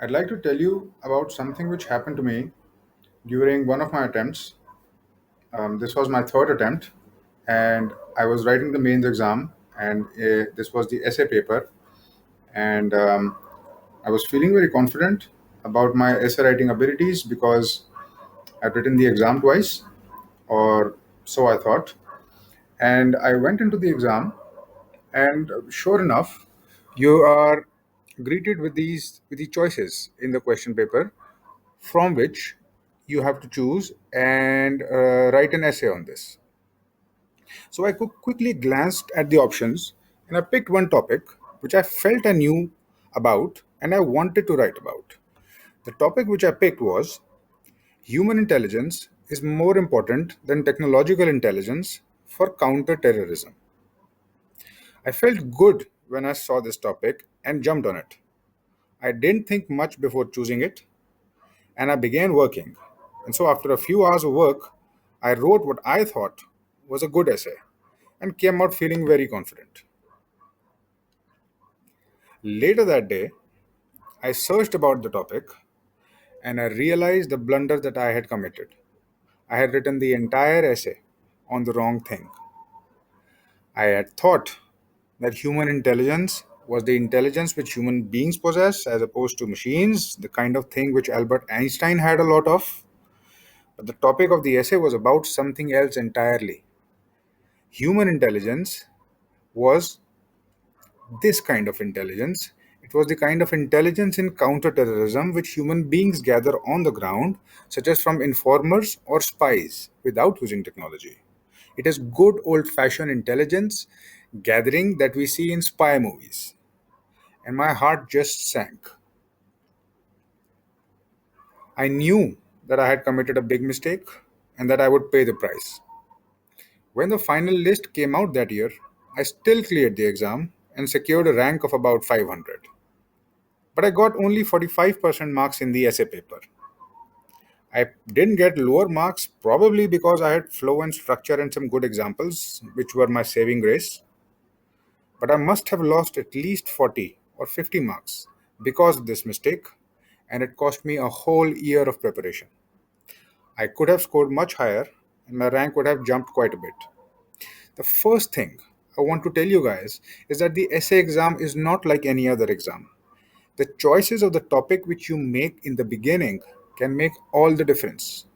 I'd like to tell you about something which happened to me during one of my attempts. This was my third attempt, and I was writing the mains exam, and this was the essay paper. And I was feeling very confident about my essay writing abilities because I'd written the exam twice, or so I thought. And I went into the exam, and sure enough, you are greeted with these choices in the question paper from which you have to choose and write an essay on this. So I quickly glanced at the options and I picked one topic which I felt I knew about and I wanted to write about. The topic which I picked was human intelligence is more important than technological intelligence for counter-terrorism. I felt good when I saw this topic and jumped on it. I didn't think much before choosing it and I began working. And so, after a few hours of work, I wrote what I thought was a good essay and came out feeling very confident. Later that day, I searched about the topic and I realized the blunder that I had committed. I had written the entire essay on the wrong thing. I had thought that human intelligence was the intelligence which human beings possess as opposed to machines, the kind of thing which Albert Einstein had a lot of. But the topic of the essay was about something else entirely. Human intelligence was this kind of intelligence. It was the kind of intelligence in counterterrorism which human beings gather on the ground, such as from informers or spies, without using technology. It is good old fashioned intelligence gathering that we see in spy movies. And my heart just sank. I knew that I had committed a big mistake and that I would pay the price. When the final list came out that year, I still cleared the exam and secured a rank of about 500. But I got only 45% marks in the essay paper. I didn't get lower marks probably because I had flow and structure and some good examples, which were my saving grace. But I must have lost at least 40 or 50 marks because of this mistake, and it cost me a whole year of preparation. I could have scored much higher, and my rank would have jumped quite a bit. The first thing I want to tell you guys is that the essay exam is not like any other exam. The choices of the topic which you make in the beginning can make all the difference.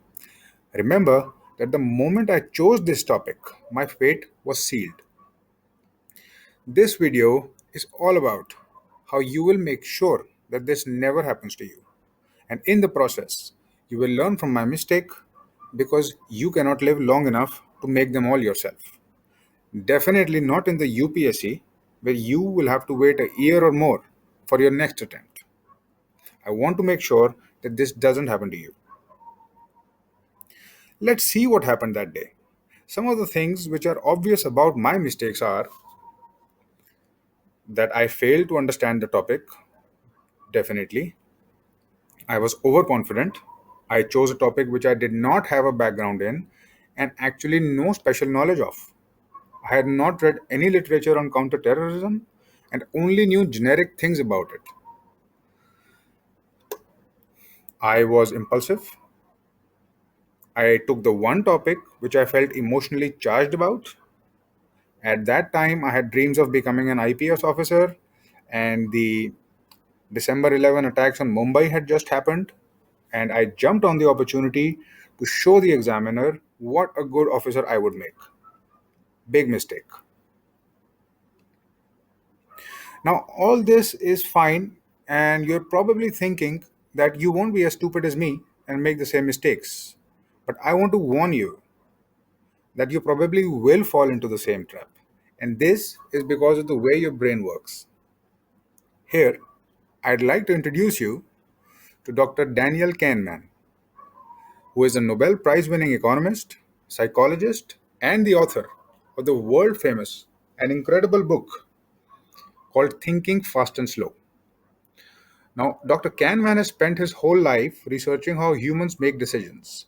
Remember that the moment I chose this topic, my fate was sealed. This video is all about how you will make sure that this never happens to you. And in the process, you will learn from my mistake because you cannot live long enough to make them all yourself. Definitely not in the UPSC, where you will have to wait a year or more for your next attempt. I want to make sure that this doesn't happen to you. Let's see what happened that day. Some of the things which are obvious about my mistakes are that I failed to understand the topic, definitely. I was overconfident. I chose a topic which I did not have a background in and actually no special knowledge of. I had not read any literature on counterterrorism and only knew generic things about it. I was impulsive. I took the one topic which I felt emotionally charged about. At that time, I had dreams of becoming an IPS officer, and the December 11 attacks on Mumbai had just happened, and I jumped on the opportunity to show the examiner what a good officer I would make. Big mistake. Now, all this is fine, and you're probably thinking that you won't be as stupid as me and make the same mistakes. But I want to warn you that you probably will fall into the same trap. And this is because of the way your brain works. Here, I'd like to introduce you to Dr. Daniel Canman, who is a Nobel Prize winning economist, psychologist, and the author of the world famous and incredible book called Thinking Fast and Slow. Now, Dr. Canman has spent his whole life researching how humans make decisions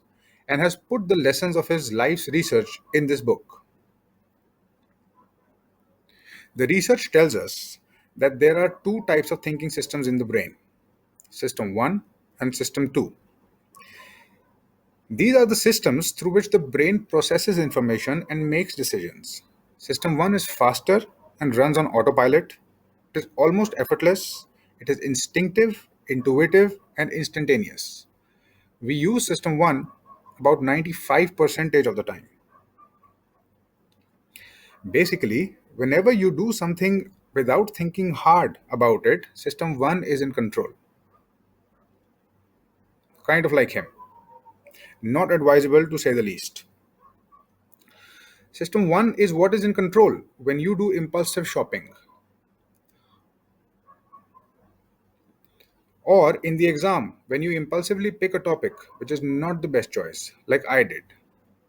and has put the lessons of his life's research in this book. The research tells us that there are two types of thinking systems in the brain. System 1 and System 2. These are the systems through which the brain processes information and makes decisions. System 1 is faster and runs on autopilot. It is almost effortless. It is instinctive, intuitive, and instantaneous. We use System 1 about 95% of the time. Basically, whenever you do something without thinking hard about it, System 1 is in control. Kind of like him. Not advisable to say the least. System 1 is what is in control when you do impulsive shopping, or in the exam when you impulsively pick a topic which is not the best choice, like I did.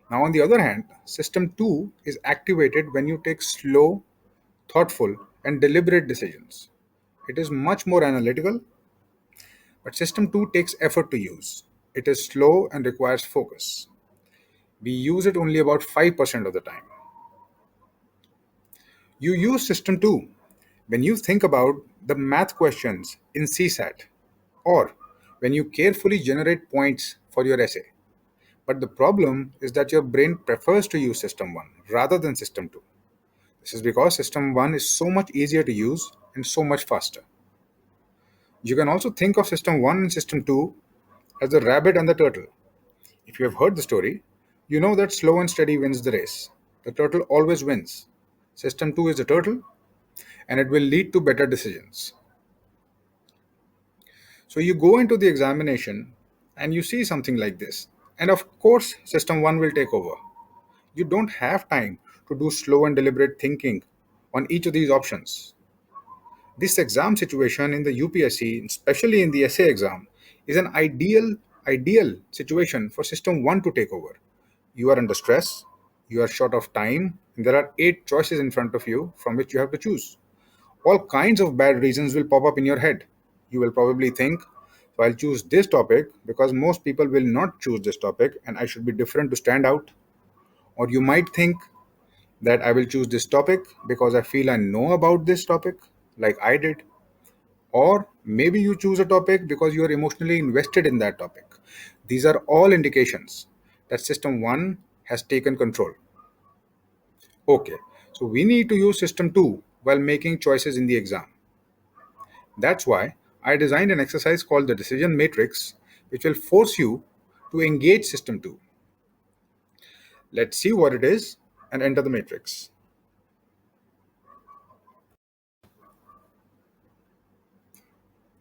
Now, on the other hand, System 2 is activated when you take slow, thoughtful, and deliberate decisions. It is much more analytical, but System 2 takes effort to use. It is slow and requires focus. We use it only about 5% of the time. You use System 2 when you think about the math questions in CSAT, or when you carefully generate points for your essay. But the problem is that your brain prefers to use System 1 rather than System 2. This is because System 1 is so much easier to use and so much faster. You can also think of System 1 and System 2 as the rabbit and the turtle. If you have heard the story, you know that slow and steady wins the race. The turtle always wins. System 2 is the turtle, and it will lead to better decisions. So you go into the examination and you see something like this. And of course, System 1 will take over. You don't have time to do slow and deliberate thinking on each of these options. This exam situation in the UPSC, especially in the essay exam, is an ideal situation for System 1 to take over. You are under stress, you are short of time, and there are 8 choices in front of you from which you have to choose. All kinds of bad reasons will pop up in your head. You will probably think, so I'll choose this topic because most people will not choose this topic and I should be different to stand out. Or you might think that I will choose this topic because I feel I know about this topic, like I did. Or maybe you choose a topic because you are emotionally invested in that topic. These are all indications that System 1 has taken control. Okay, so we need to use System 2 while making choices in the exam. That's why I designed an exercise called the decision matrix, which will force you to engage System 2. Let's see what it is and enter the matrix.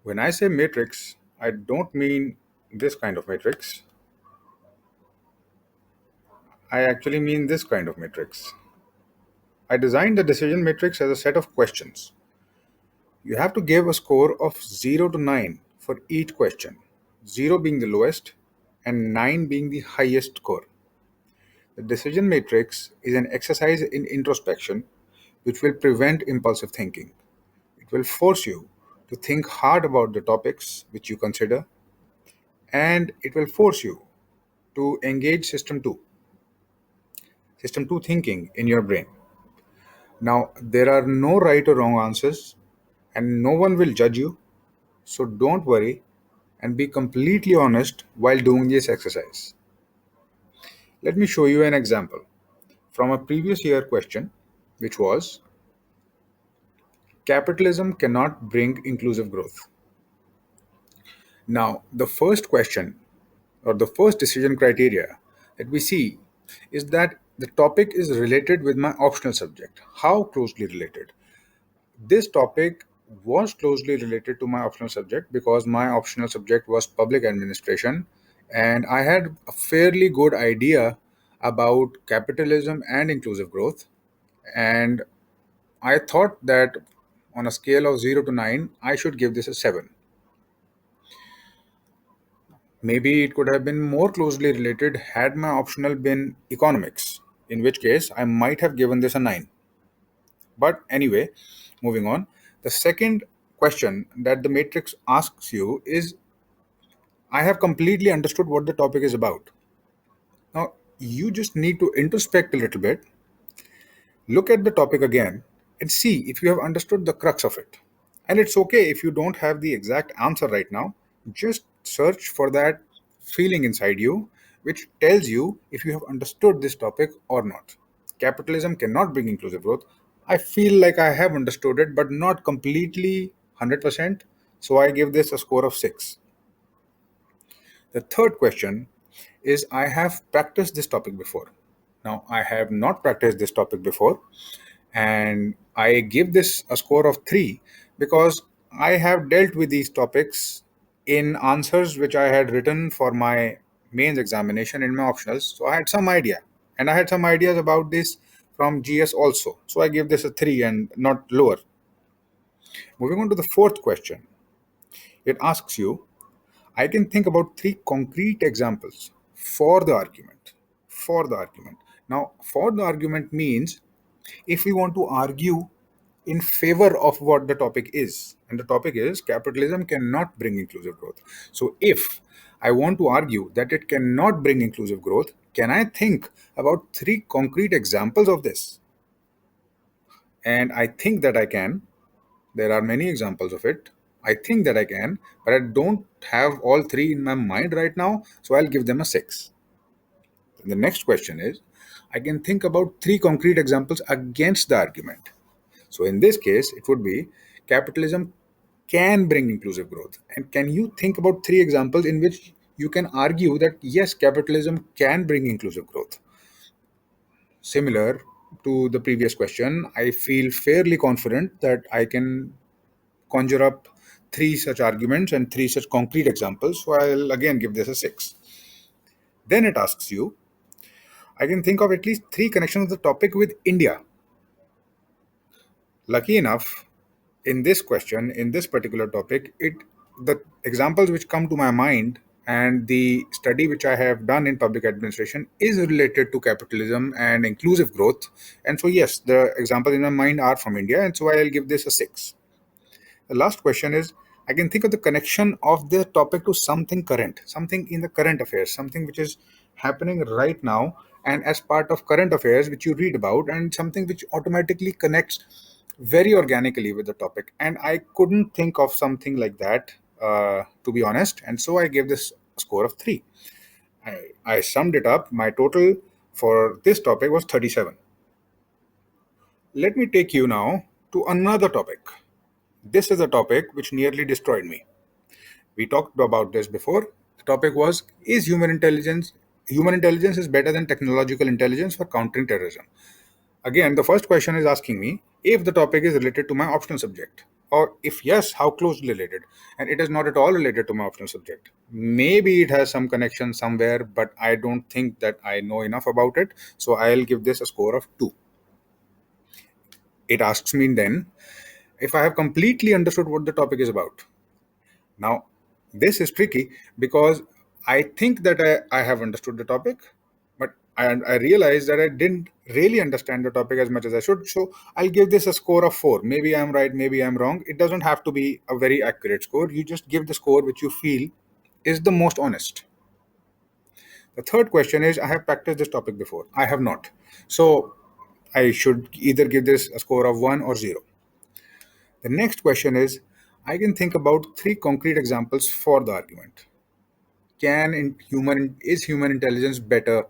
When I say matrix, I don't mean this kind of matrix. I actually mean this kind of matrix. I designed the decision matrix as a set of questions. You have to give a score of 0 to 9 for each question, 0 being the lowest and 9 being the highest score. The decision matrix is an exercise in introspection which will prevent impulsive thinking. It will force you to think hard about the topics which you consider, and it will force you to engage System 2 thinking in your brain. Now, there are no right or wrong answers, and no one will judge you, so don't worry and be completely honest while doing this exercise. Let me show you an example from a previous year question, which was capitalism cannot bring inclusive growth. Now, the first question or the first decision criteria that we see is that the topic is related with my optional subject. How closely related? This topic was closely related to my optional subject because my optional subject was public administration, and I had a fairly good idea about capitalism and inclusive growth. And I thought that on a scale of 0 to 9, I should give this a 7. Maybe it could have been more closely related had my optional been economics, in which case I might have given this a 9. But anyway, moving on. The second question that the matrix asks you is I have completely understood what the topic is about. Now, you just need to introspect a little bit, look at the topic again, and see if you have understood the crux of it. And it's okay if you don't have the exact answer right now. Just search for that feeling inside you which tells you if you have understood this topic or not. Capitalism cannot bring inclusive growth. I feel like I have understood it, but not completely 100%. So I give this a score of 6. The third question is, I have practiced this topic before. Now, I have not practiced this topic before, and I give this a score of 3 because I have dealt with these topics in answers which I had written for my mains examination in my optionals. So I had some idea, and I had some ideas about this from GS also. So I give this a 3 and not lower. Moving on to the fourth question, it asks you, I can think about 3 concrete examples for the argument. For the argument. Now, for the argument means if we want to argue in favor of what the topic is, and the topic is capitalism cannot bring inclusive growth. So, if I want to argue that it cannot bring inclusive growth, can I think about 3 concrete examples of this? And I think that I can. There are many examples of it. I think that I can, but I don't have all 3 in my mind right now, so I'll give them a 6. The next question is, I can think about 3 concrete examples against the argument. So in this case, it would be capitalism can bring inclusive growth. And can you think about 3 examples in which you can argue that yes, capitalism can bring inclusive growth? Similar to the previous question, I feel fairly confident that I can conjure up 3 such arguments and 3 such concrete examples. So I'll again give this a 6. Then it asks you, I can think of at least 3 connections of the topic with India. Lucky enough, in this question, in this particular topic, the examples which come to my mind and the study which I have done in public administration is related to capitalism and inclusive growth. And so yes, the examples in my mind are from India, and so I'll give this a 6. The last question is, I can think of the connection of the topic to something current, something in the current affairs, something which is happening right now and as part of current affairs which you read about, and something which automatically connects very organically with the topic. And I couldn't think of something like that, to be honest. And so I gave this a score of 3. I summed it up. My total for this topic was 37. Let me take you now to another topic. This is a topic which nearly destroyed me. We talked about this before. The topic was, is human intelligence is better than technological intelligence for countering terrorism? Again, the first question is asking me if the topic is related to my optional subject, or if yes, how closely related. And it is not at all related to my optional subject. Maybe it has some connection somewhere, but I don't think that I know enough about it. So I'll give this a score of 2. It asks me then if I have completely understood what the topic is about. Now, this is tricky because I think that I have understood the topic, but I realize that I didn't really understand the topic as much as I should. So I'll give this a score of 4. Maybe I'm right, maybe I'm wrong. It doesn't have to be a very accurate score. You just give the score which you feel is the most honest. The third question is, I have practiced this topic before. I have not. So I should either give this a score of 1 or 0. The next question is, I can think about 3 concrete examples for the argument. Is human intelligence better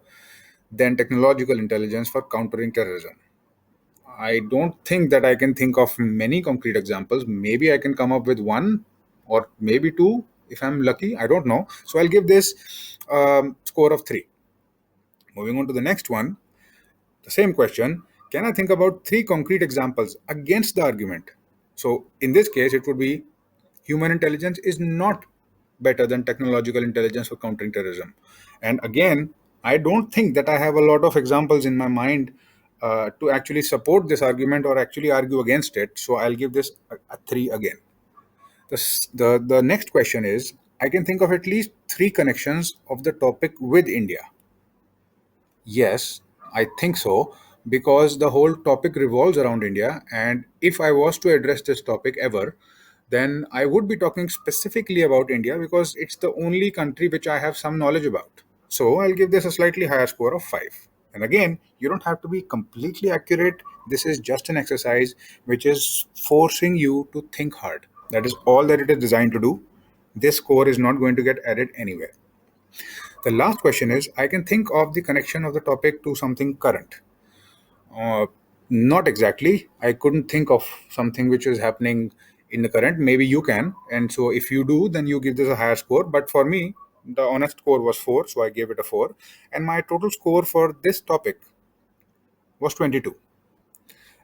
than technological intelligence for countering terrorism? I don't think that I can think of many concrete examples. Maybe I can come up with 1 or maybe 2 if I'm lucky. I don't know. So I'll give this score of 3. Moving on to the next one, the same question, can I think about 3 concrete examples against the argument? So in this case, it would be human intelligence is not better than technological intelligence for countering terrorism. And again, I don't think that I have a lot of examples in my mind to actually support this argument or actually argue against it. So I'll give this a 3 again. The next question is, I can think of at least 3 connections of the topic with India. Yes, I think so, because the whole topic revolves around India. And if I was to address this topic ever, then I would be talking specifically about India because it's the only country which I have some knowledge about. So I'll give this a slightly higher score of 5. And again, you don't have to be completely accurate. This is just an exercise which is forcing you to think hard. That is all that it is designed to do. This score is not going to get added anywhere. The last question is, I can think of the connection of the topic to something current. Uh, Not exactly. I couldn't think of something which is happening in the current. Maybe you can. And so if you do, then you give this a higher score. But for me, the honest score was 4, so I gave it a 4. And my total score for this topic was 22.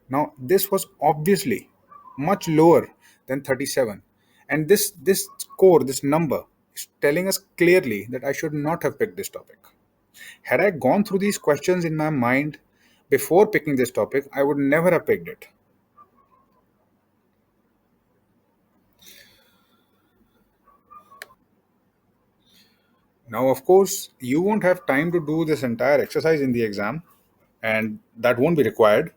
Now, this was obviously much lower than 37. And this score, this number, is telling us clearly that I should not have picked this topic. Had I gone through these questions in my mind before picking this topic, I would never have picked it. Now, of course, you won't have time to do this entire exercise in the exam, and that won't be required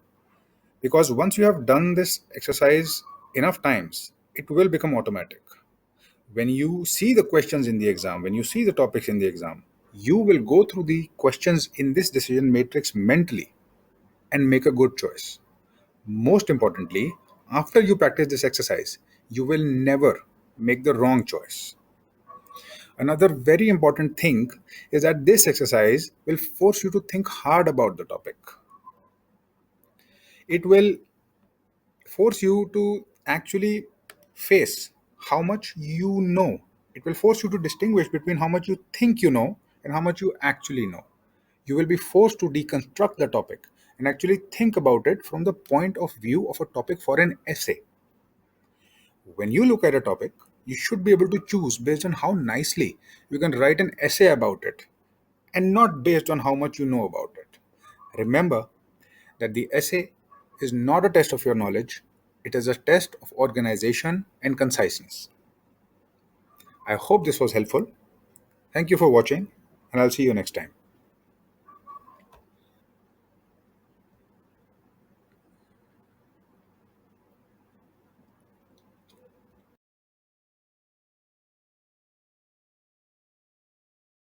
because once you have done this exercise enough times, it will become automatic. When you see the questions in the exam, when you see the topics in the exam, you will go through the questions in this decision matrix mentally and make a good choice. Most importantly, after you practice this exercise, you will never make the wrong choice. Another very important thing is that this exercise will force you to think hard about the topic. It will force you to actually face how much you know. It will force you to distinguish between how much you think you know and how much you actually know. You will be forced to deconstruct the topic and actually think about it from the point of view of a topic for an essay. When you look at a topic, you should be able to choose based on how nicely you can write an essay about it and not based on how much you know about it. Remember that the essay is not a test of your knowledge, it is a test of organization and conciseness. I hope this was helpful. Thank you for watching, and I'll see you next time.